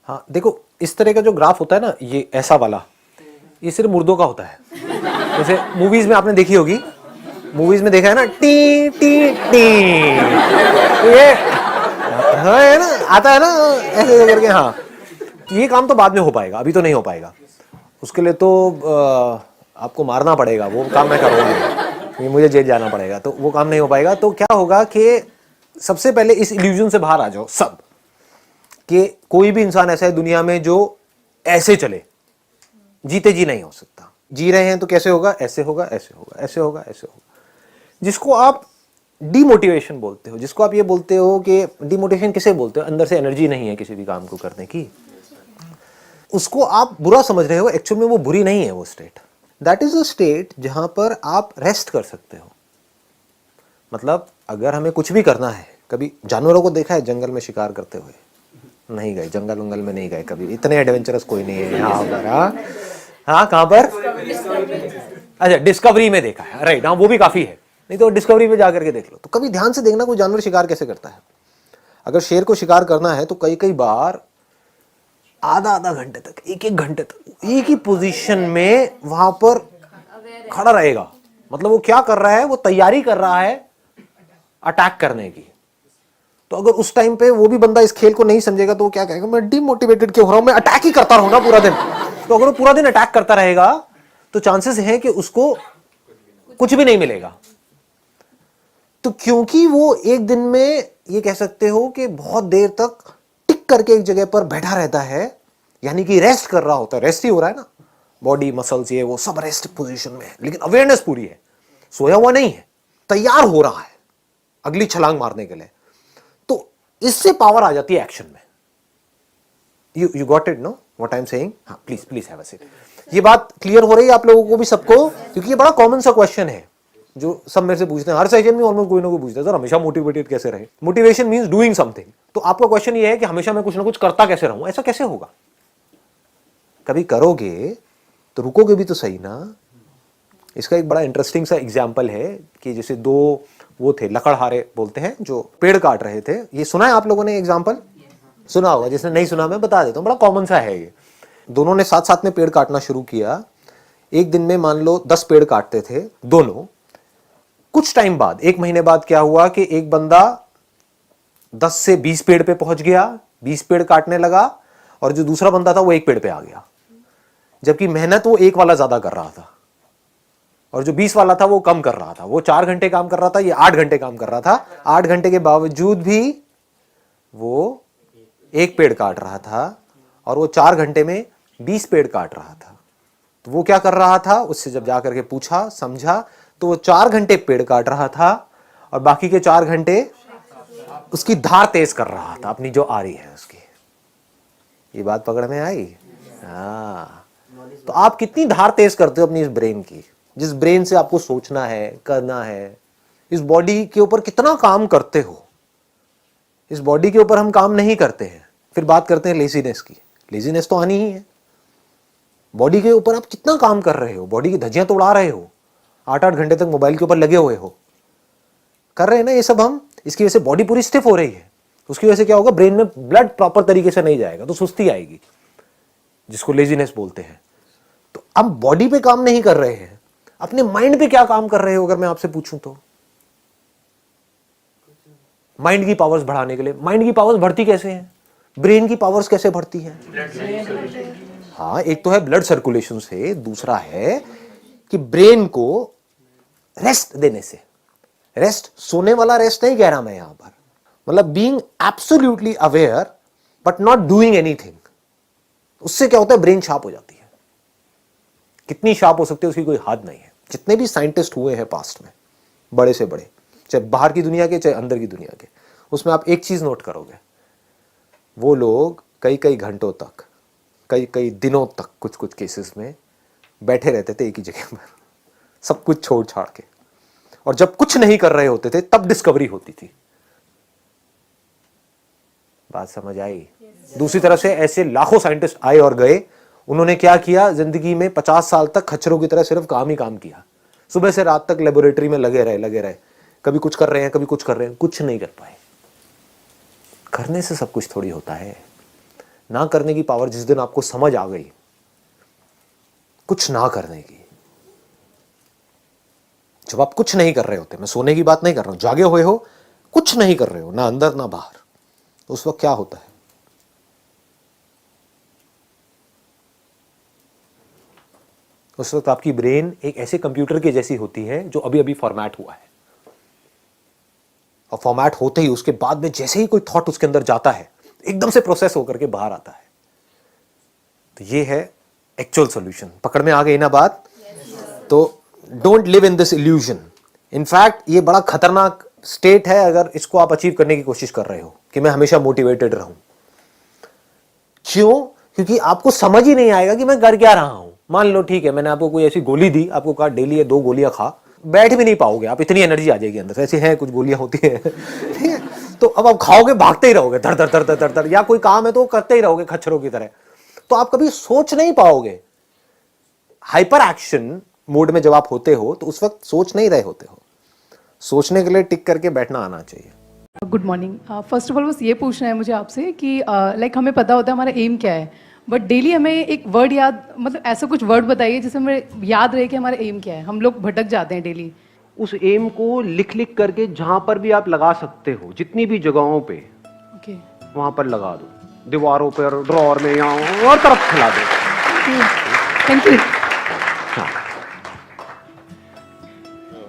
हाँ देखो, इस तरह का जो ग्राफ होता है ना, ये ऐसा वाला, ये सिर्फ मुर्दों का होता है। जैसे मूवीज में आपने देखी होगी, मूवीज में देखा है ना, टी टी टी, ये हाँ है ना, आता है ना ऐसे करके। हाँ, तो ये काम तो बाद में हो पाएगा, अभी तो नहीं हो पाएगा। उसके लिए तो आपको मारना पड़ेगा, वो काम मैं करूँगा नहीं, मुझे जेल जाना पड़ेगा, तो वो काम नहीं हो पाएगा। तो क्या होगा कि सबसे पहले इस इल्यूजन से बाहर आ जाओ सब, कि कोई भी इंसान ऐसा है दुनिया में जो ऐसे चले, जीते जी नहीं हो सकता। जी रहे हैं तो कैसे होगा, ऐसे होगा, ऐसे होगा, ऐसे होगा, ऐसे होगा। जिसको आप डीमोटिवेशन बोलते हो, जिसको आप ये बोलते हो कि डीमोटिवेशन किसे बोलते हो, अंदर से एनर्जी नहीं है किसी भी काम को करने की, उसको आप बुरा समझ रहे हो। एक्चुअल में वो बुरी नहीं है, वो state, that is a state जहां पर आप रेस्ट कर सकते हो। मतलब अगर हमें कुछ भी करना है, कभी जानवरों को देखा है जंगल में शिकार करते हुए? नहीं गए, जंगल वंगल में नहीं गए कभी, इतने एडवेंचरस कोई नहीं है यहाँ पर। हाँ हाँ, कहाँ पर? अच्छा, डिस्कवरी में देखा है, राइट। हाँ, वो भी काफी है, नहीं तो डिस्कवरी में जाकर के देख लो। तो कभी ध्यान से देखना कोई जानवर शिकार कैसे करता है। अगर शेर को शिकार करना है तो कई कई बार आधा आधा घंटे तक, एक एक घंटे तक एक ही पोजीशन में वहां पर खड़ा रहेगा। मतलब वो क्या कर रहा है, वो तैयारी कर रहा है अटैक करने की। तो अगर उस टाइम पे वो भी बंदा इस खेल को नहीं समझेगा तो वो क्या कहेगा, मैं डिमोटिवेटेड क्यों हो रहा हूं, मैं अटैक ही करता रहूं ना पूरा दिन। तो अगर वो पूरा दिन अटैक करता रहेगा तो चांसेस है कि उसको कुछ भी नहीं मिलेगा। तो क्योंकि वो एक दिन में, ये कह सकते हो कि बहुत देर तक टिक करके एक जगह पर बैठा रहता है, यानी कि रेस्ट कर रहा होता है, रेस्ट ही हो रहा है ना, बॉडी मसल्स ये वो सब रेस्ट पोजीशन में है, लेकिन अवेयरनेस पूरी है, सोया हुआ नहीं है, तैयार हो रहा है अगली छलांग मारने के लिए। तो इससे पावर आ जाती है एक्शन में। You got it know what I am saying? हाँ, please please have a seat. ये बात क्लियर हो रही है आप लोगों को भी, सबको? क्योंकि ये बड़ा कॉमन सा क्वेश्चन है जो सब मेरे से पूछते हैं, हर सेशन में ऑलमोस्ट कोई ना कोई पूछता है, सर हमेशा मोटिवेटेड कैसे रहे? Motivation means doing something. तो आपका क्वेश्चन ये है कि हमेशा मैं कुछ ना कुछ करता कैसे रहूं? ऐसा कैसे होगा? कभी करोगे तो रुकोगे भी तो सही ना। इसका एक बड़ा इंटरेस्टिंग सा एग्जाम्पल है कि जैसे दो वो थे, लकड़हारे बोलते हैं, जो पेड़ काट रहे थे। ये सुना है आप लोगों ने एग्जाम्पल? सुना होगा, जिसने नहीं सुना मैं बता देता हूँ, बड़ा कॉमन सा है ये। दोनों ने साथ साथ में पेड़ काटना शुरू किया। एक दिन में मान लो 10 पेड़ काटते थे दोनों। कुछ टाइम बाद, एक महीने बाद क्या हुआ कि एक बंदा 10 से 20 पेड़ पे पहुंच गया, 20 पेड़ काटने लगा, और जो दूसरा बंदा था वो एक पेड़ पे आ गया। जबकि मेहनत वो एक वाला ज्यादा कर रहा था, और जो 20 वाला था वो कम कर रहा था। वो 4 घंटे काम कर रहा था, ये 8 घंटे काम कर रहा था। 8 घंटे के बावजूद भी वो एक पेड़ काट रहा था, और वो 4 घंटे में 20 पेड़ काट रहा था। तो वो क्या कर रहा था, उससे जब जाकर के पूछा, समझा, तो वो 4 घंटे पेड़ काट रहा था, और बाकी के 4 घंटे उसकी धार तेज कर रहा था, अपनी जो आ रही है उसकी। ये बात पकड़ में आई? हाँ। तो आप कितनी धार तेज करते हो अपनी इस ब्रेन की, जिस ब्रेन से आपको सोचना है, करना है। इस बॉडी के ऊपर कितना काम करते हो? इस बॉडी के ऊपर हम काम नहीं करते हैं। फिर बात करते हैं लेजीनेस की। लेजीनेस तो आनी ही है। बॉडी के ऊपर आप कितना काम कर रहे हो, बॉडी की धज्जियां तो उड़ा रहे हो, 8-8 घंटे तक मोबाइल के ऊपर लगे हुए हो, कर रहे हैं ना ये सब हम। इसकी वजह से बॉडी पूरी स्टिफ हो रही है। उसकी वजह से क्या होगा, ब्रेन में ब्लड प्रॉपर तरीके से नहीं जाएगा, तो सुस्ती आएगी, जिसको लेजीनेस बोलते हैं। तो अब बॉडी पे काम नहीं कर रहे हैं, अपने माइंड पे क्या काम कर रहे हो अगर मैं आपसे पूछूं तो? माइंड की पावर्स बढ़ाने के लिए। माइंड की पावर्स बढ़ती कैसे हैं? ब्रेन की पावर्स कैसे बढ़ती हैं? हाँ, एक तो है ब्लड सर्कुलेशन से, दूसरा है कि ब्रेन को रेस्ट देने से। रेस्ट, सोने वाला रेस्ट नहीं कह रहा मैं यहां पर, मतलब being absolutely aware but not doing anything. उससे क्या होता है, ब्रेन शार्प हो जाती है। कितनी शार्प हो सकती है उसकी कोई हद नहीं है। जितने भी साइंटिस्ट हुए हैं पास्ट में, बड़े से बड़े, चाहे बाहर की दुनिया के चाहे अंदर की दुनिया के, उसमें आप एक चीज नोट करोगे, वो लोग कई कई घंटों तक, कई कई दिनों तक कुछ कुछ केसेस में बैठे रहते थे एक ही जगह पर, सब कुछ छोड़ छाड़ के। और जब कुछ नहीं कर रहे होते थे तब डिस्कवरी होती थी। बात समझ आई? दूसरी तरफ से ऐसे लाखों साइंटिस्ट आए और गए। उन्होंने क्या किया, जिंदगी में 50 साल तक खच्चरों की तरह सिर्फ काम ही काम किया। सुबह से रात तक लेबोरेटरी में लगे रहे। कभी कुछ कर रहे हैं, कभी कुछ कर रहे हैं, कुछ नहीं कर पाए। करने से सब कुछ थोड़ी होता है। ना करने की पावर जिस दिन आपको समझ आ गई, कुछ ना करने की, जब आप कुछ नहीं कर रहे होते, मैं सोने की बात नहीं कर रहा हूं, जागे हुए हो, कुछ नहीं कर रहे हो, ना अंदर ना बाहर, तो उस वक्त क्या होता है? उस वक्त आपकी ब्रेन एक ऐसे कंप्यूटर की जैसी होती है जो अभी अभी फॉर्मेट हुआ है, और फॉर्मेट होते ही उसके बाद में जैसे ही कोई थॉट उसके अंदर जाता है, एकदम से प्रोसेस होकर के बाहर आता है। तो ये है एक्चुअल सॉल्यूशन। पकड़ में आ गई ना बात? तो don't live in this illusion. In fact ये बड़ा खतरनाक स्टेट है अगर इसको आप अचीव करने की कोशिश कर रहे हो कि मैं हमेशा मोटिवेटेड रहूं। क्यों? क्योंकि आपको समझ ही नहीं आएगा कि मैं कर क्या रहा हूं। मान लो ठीक है, मैंने आपको कोई ऐसी गोली दी, आपको कहा डेली ये 2 गोलियां खा, बैठ भी नहीं पाओगे आप, इतनी एनर्जी आ जाएगी अंदर से। ऐसी हैं कुछ गोलियां होती है ठीक है, तो अब आप खाओगे, भागते ही रहोगे धड़ धड़ धड़ धड़ धड़ धड़, या कोई काम है तो करते ही रहोगे खच्चरों की तरह, तो आप कभी सोच नहीं पाओगे। हाइपर एक्शन मोड में जब आप होते हो तो उस वक्त सोच नहीं रहे होते हो। सोचने के लिए टिक करके बैठना आना चाहिए। Good morning. First of all बस ये पूछना है मुझे आपसे कि लाइक हमें पता होता है हमारा एम क्या है, बट डेली हमें एक वर्ड याद, मतलब ऐसा कुछ वर्ड बताइए जिससे हमें याद रहे कि हमारा एम क्या है। हम लोग भटक जाते हैं डेली। उस एम को लिख लिख करके जहां पर भी आप लगा सकते हो, जितनी भी जगहों पे, ओके, वहां पर लगा दो, दीवारों पर, ड्रॉअर में, यहाँ और तरफ फैला दो। Thank you.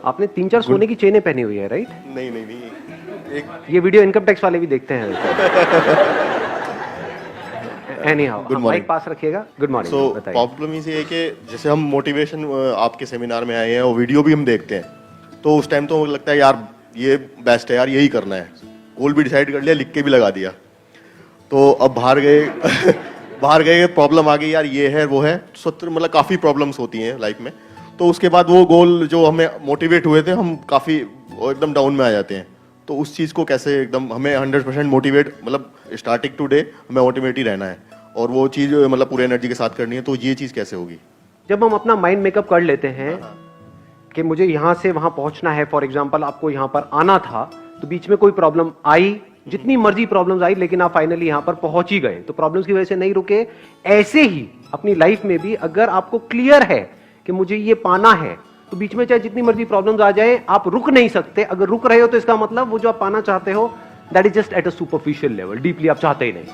आपने 3-4 सोने की चेनें पहनी हुई है, राइट? नहीं नहीं नहीं, ये वीडियो इनकम टैक्स वाले भी देखते हैं। Anyhow, Good morning. माइक पास रखिएगा। Good morning. सो बताइए। प्रॉब्लम इसे है कि जैसे हम मोटिवेशन आपके सेमिनार में आए हैं और वीडियो भी हम देखते हैं, तो उस टाइम तो लगता है यार ये बेस्ट है यार, यही करना है, गोल भी डिसाइड कर लिया, लिख के भी लगा दिया। तो अब बाहर गए बाहर गए, प्रॉब्लम आ गई यार, ये है वो है, मतलब काफ़ी प्रॉब्लम्स होती हैं लाइफ में। तो उसके बाद वो गोल जो हमें मोटिवेट हुए थे, हम काफ़ी एकदम डाउन में आ जाते हैं। तो उस चीज़ को कैसे एकदम हमें 100% मोटिवेट, मतलब स्टार्टिंग टू डे हमें मोटिवेट ही रहना है और वो चीज़ मतलब पूरे एनर्जी के साथ करनी है, तो ये चीज़ कैसे होगी? जब हम अपना माइंड मेकअप कर लेते हैं कि मुझे यहां से वहां पहुंचना है, फॉर एग्जांपल आपको यहां पर आना था, तो बीच में कोई प्रॉब्लम आई, जितनी मर्जी प्रॉब्लम्स आई, लेकिन आप फाइनली यहां पर पहुंच ही गए। तो प्रॉब्लम्स की वजह से नहीं रुके। ऐसे ही अपनी लाइफ में भी अगर आपको क्लियर है कि मुझे ये पाना है, तो बीच में चाहे जितनी मर्जी प्रॉब्लम्स आ जाए, आप रुक नहीं सकते। अगर रुक रहे हो तो इसका मतलब वो जो आप पाना चाहते हो, that is just at a superficial level, deeply आप चाहते ही नहीं।